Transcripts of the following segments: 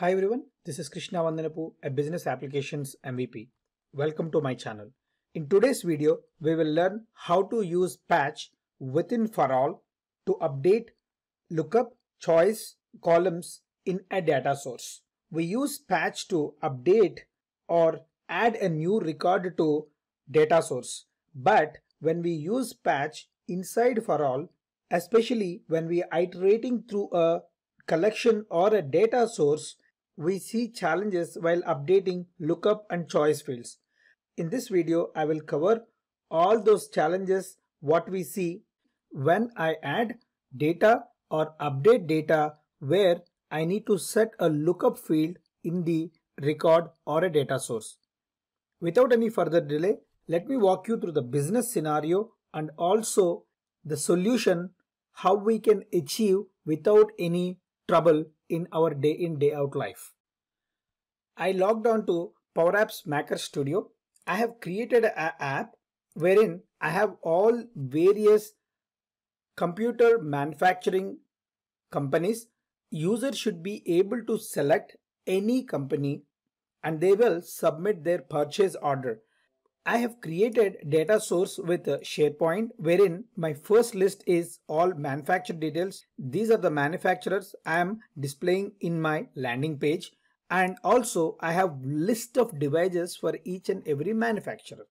Hi everyone, this is Krishna Vandanapu, a business applications MVP. Welcome to my channel. In today's video, we will learn how to use patch within for all to update lookup choice columns in a data source. We use patch to update or add a new record to data source. But when we use patch inside for all, especially when we are iterating through a collection or a data source, we see challenges while updating lookup and choice fields. In this video, I will cover all those challenges what we see when I add data or update data where I need to set a lookup field in the record or a data source. Without any further delay, let me walk you through the business scenario and also the solution how we can achieve without any trouble in our day in day out life. I logged on to Power Apps Maker Studio. I have created an app wherein I have all various computer manufacturing companies. Users should be able to select any company and they will submit their purchase order. I have created data source with SharePoint wherein my first list is all manufacturer details. These are the manufacturers I am displaying in my landing page, and also I have list of devices for each and every manufacturer.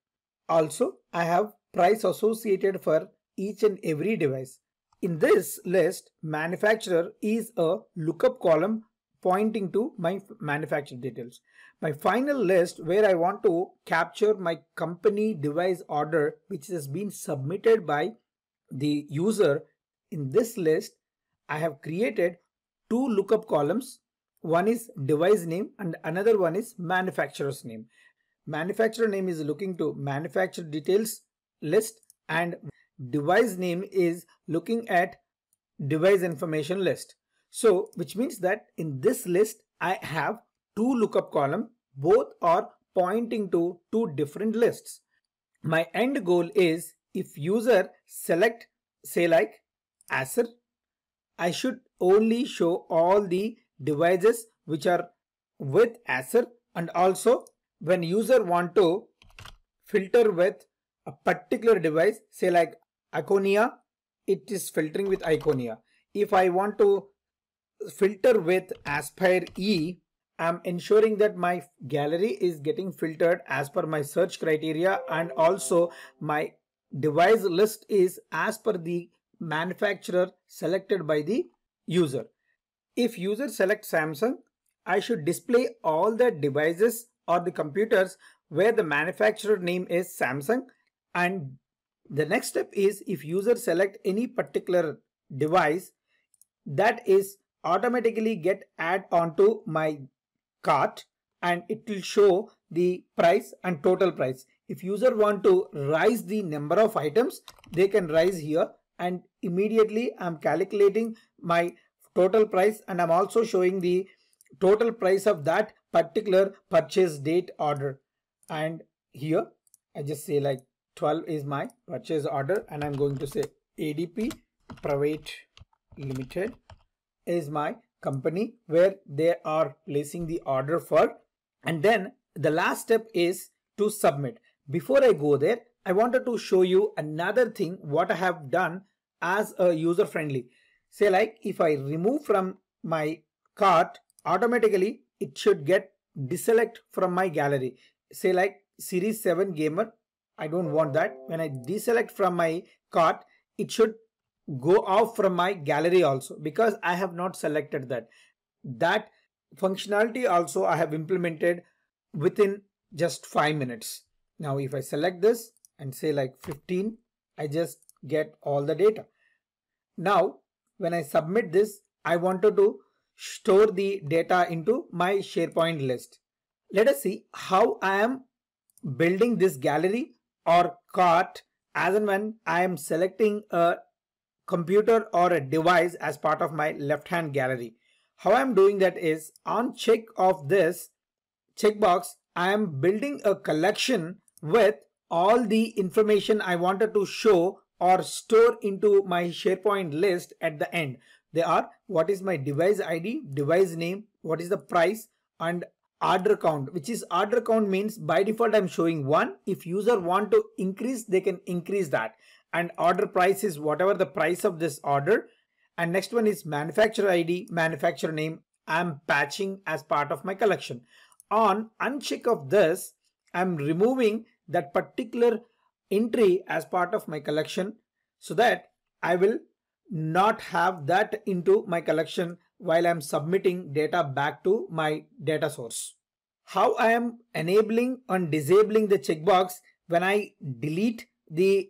Also I have price associated for each and every device. In this list, manufacturer is a lookup column pointing to my manufacturer details. My final list where I want to capture my company device order which has been submitted by the user. In this list, I have created two lookup columns. One is device name and another one is manufacturer's name. Manufacturer name is looking to manufacturer details list and device name is looking at device information list. So which means that in this list I have two lookup column, both are pointing to two different lists. My end goal is if user select say like Acer, I should only show all the devices which are with Acer, and also when user want to filter with a particular device say like Iconia, it is filtering with Iconia. If I want to filter with Aspire E, I'm ensuring that my gallery is getting filtered as per my search criteria, and also my device list is as per the manufacturer selected by the user. If user selects Samsung, I should display all the devices or the computers where the manufacturer name is Samsung. And the next step is if user select any particular device, that is automatically get add onto my cart and it will show the price and total price. If user want to rise the number of items, they can rise here, and immediately I'm calculating my total price and I'm also showing the total price of that particular purchase date order. And here I just say like 12 is my purchase order, and I'm going to say ADP Private Limited is my company where they are placing the order for. And then the last step is to submit. Before I go there, I wanted to show you another thing what I have done as a user friendly. Say like if I remove from my cart, automatically it should get deselect from my gallery. Say like Series 7 Gamer, I don't want that. When I deselect from my cart, it should go off from my gallery also because I have not selected that. That functionality also I have implemented within just 5 minutes. Now if I select this and say like 15, I just get all the data. Now when I submit this, I wanted to store the data into my SharePoint list. Let us see how I am building this gallery or cart as and when I am selecting a computer or a device as part of my left hand gallery. How I am doing that is on check of this checkbox, I am building a collection with all the information I wanted to show or store into my SharePoint list at the end. They are what is my device ID, device name, what is the price, and order count, which is order count means by default I'm showing 1. If user want to increase, they can increase that. And order price is whatever the price of this order. And next one is manufacturer ID, manufacturer name. I'm patching as part of my collection. On uncheck of this, I'm removing that particular entry as part of my collection so that I will not have that into my collection while I'm submitting data back to my data source. How I am enabling and disabling the checkbox when I delete the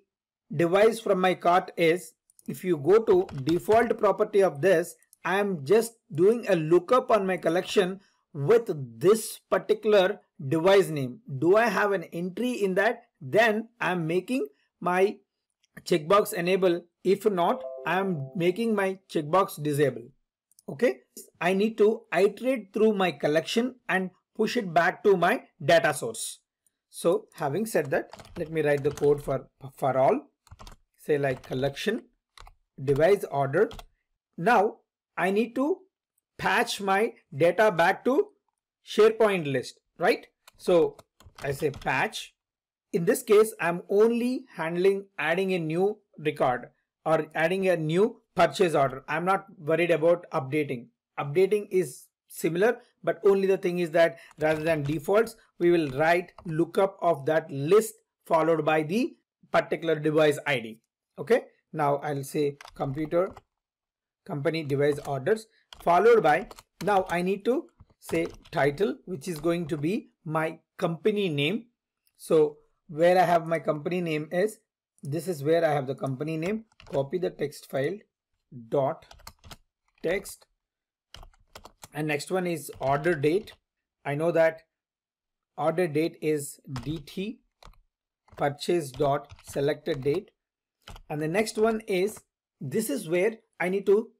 device from my cart is, if you go to default property of this, I am just doing a lookup on my collection with this particular device name. Do I have an entry in that? Then I am making my checkbox enable. If not, I am making my checkbox disable. Okay, I need to iterate through my collection and push it back to my data source. So having said that, let me write the code for all. Say like collection device order. Now I need to patch my data back to SharePoint list, right? So I say patch. In this case, I'm only handling adding a new record or adding a new purchase order. I'm not worried about updating. Updating is similar, but only the thing is that rather than defaults, we will write lookup of that list followed by the particular device ID. Okay, now I'll say computer company device orders followed by, now I need to say title, which is going to be my company name. So where I have my company name is, this is where I have the company name. Copy the text file dot text, and next one is order date. I know that order date is dt purchase dot selected date, and the next one is, this is where I need to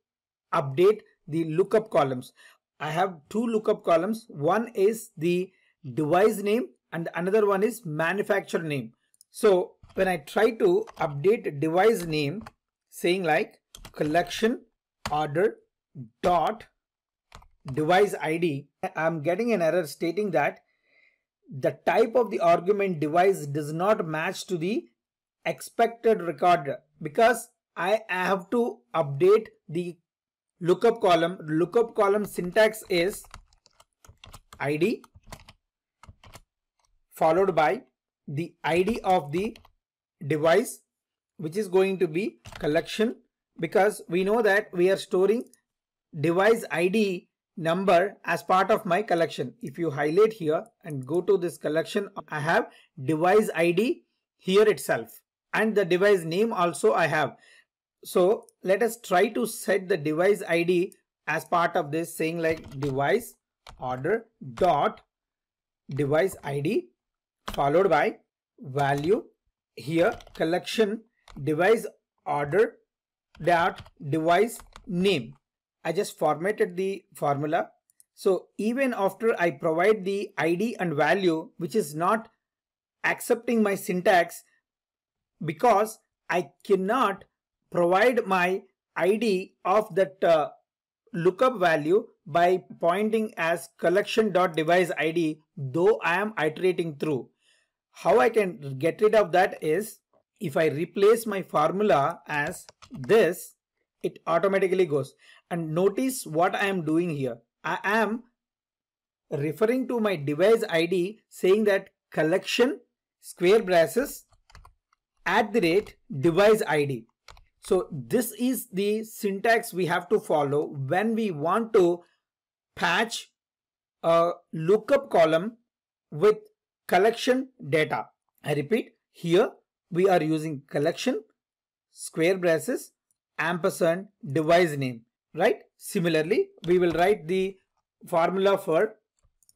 update the lookup columns. I have two lookup columns. One is the device name and another one is manufacturer name. So when I try to update device name, saying like collection order dot device ID, I'm getting an error stating that the type of the argument device does not match to the expected record, because I have to update the lookup column. Lookup column syntax is ID followed by the ID of the device, which is going to be collection, because we know that we are storing device ID number as part of my collection. If you highlight here and go to this collection, I have device ID here itself, and the device name also I have. So let us try to set the device ID as part of this, saying like device order dot device ID followed by value here collection device order dot device name. I just formatted the formula. So even after I provide the ID and value, which is not accepting my syntax, because I cannot provide my ID of that lookup value by pointing as collection.device ID, though I am iterating through. How I can get rid of that is, if I replace my formula as this, it automatically goes. And notice what I am doing here. I am referring to my device ID, saying that collection square braces @ device ID. So this is the syntax we have to follow when we want to patch a lookup column with collection data. I repeat, here we are using collection square braces ampersand device name, right? Similarly, we will write the formula for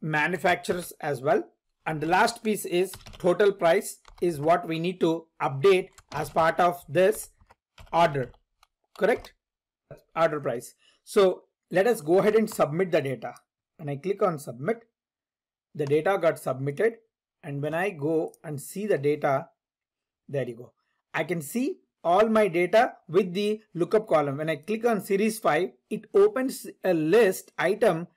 manufacturers as well. And the last piece is total price is what we need to update as part of this order, correct? Order price. So let us go ahead and submit the data. When I click on submit, the data got submitted. And when I go and see the data, there you go. I can see all my data with the lookup column. When I click on series 5, it opens a list item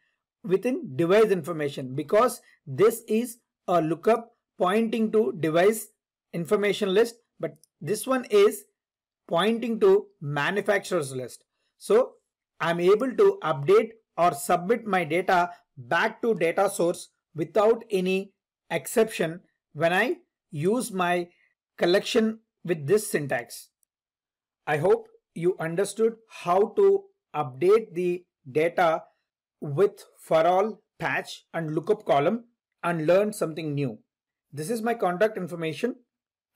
within device information, because this is a lookup pointing to device information list, but this one is pointing to manufacturer's list. So I'm able to update or submit my data back to data source without any exception when I use my collection with this syntax. I hope you understood how to update the data with for all, patch and lookup column and learn something new. This is my contact information.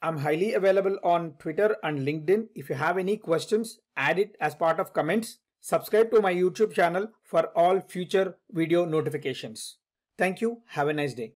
I'm highly available on Twitter and LinkedIn. If you have any questions, add it as part of comments. Subscribe to my YouTube channel for all future video notifications. Thank you. Have a nice day.